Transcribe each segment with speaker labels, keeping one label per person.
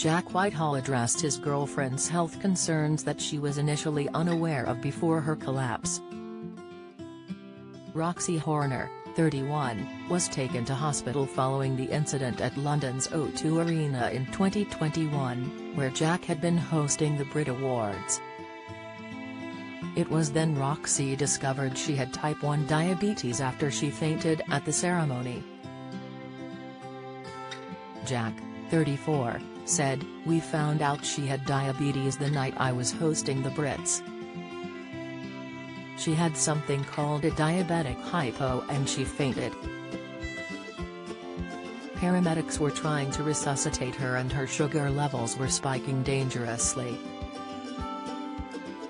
Speaker 1: Jack Whitehall addressed his girlfriend's health concerns that she was initially unaware of before her collapse. Roxy Horner, 31, was taken to hospital following the incident at London's O2 Arena in 2021, where Jack had been hosting the Brit Awards. It was then Roxy discovered she had type 1 diabetes after she fainted at the ceremony. Jack, 34, said, "We found out she had diabetes the night I was hosting the Brits. She had something called a diabetic hypo and she fainted. Paramedics were trying to resuscitate her and her sugar levels were spiking dangerously."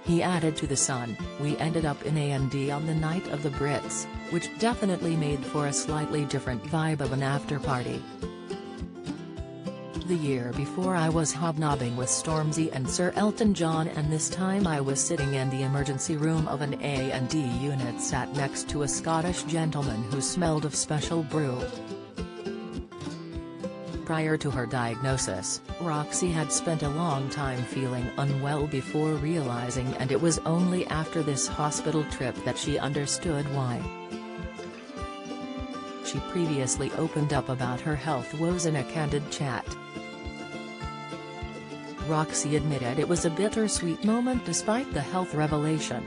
Speaker 1: He added to The Sun, "We ended up in A&E on the night of the Brits, which definitely made for a slightly different vibe of an after-party. The year before I was hobnobbing with Stormzy and Sir Elton John, and this time I was sitting in the emergency room of an A&E unit sat next to a Scottish gentleman who smelled of special brew." Prior to her diagnosis, Roxy had spent a long time feeling unwell before realizing, and it was only after this hospital trip that she understood why. She previously opened up about her health woes in a candid chat. Roxy admitted it was a bittersweet moment despite the health revelation.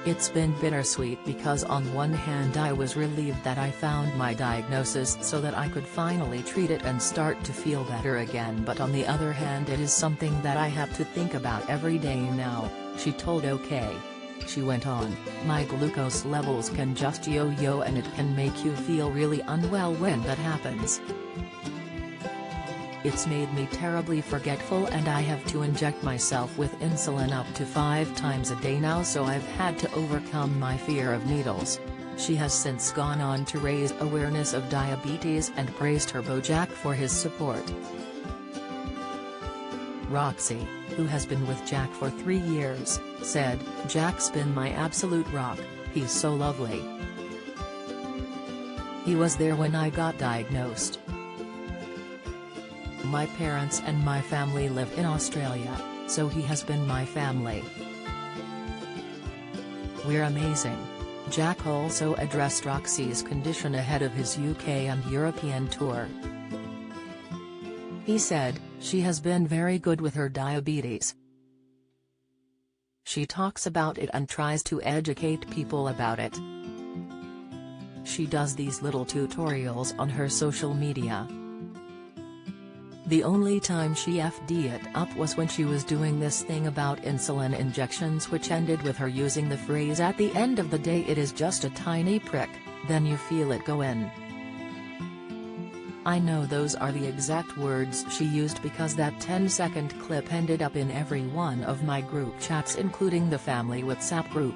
Speaker 1: "It's been bittersweet because on one hand I was relieved that I found my diagnosis so that I could finally treat it and start to feel better again, but on the other hand it is something that I have to think about every day now," she told OK. She went on, "My glucose levels can just yo-yo and it can make you feel really unwell when that happens. It's made me terribly forgetful and I have to inject myself with insulin up to 5 times a day now, so I've had to overcome my fear of needles." She has since gone on to raise awareness of diabetes and praised her beau Jack for his support. Roxy, who has been with Jack for 3 years, said, "Jack's been my absolute rock, he's so lovely. He was there when I got diagnosed. My parents and my family live in Australia, so he has been my family. We're amazing." Jack also addressed Roxy's condition ahead of his UK and European tour. He said, "She has been very good with her diabetes. She talks about it and tries to educate people about it. She does these little tutorials on her social media. The only time she f'd it up was when she was doing this thing about insulin injections, which ended with her using the phrase at the end of the day, 'It is just a tiny prick, then you feel it go in.' I know those are the exact words she used because that 10-second clip ended up in every one of my group chats, including the family WhatsApp group.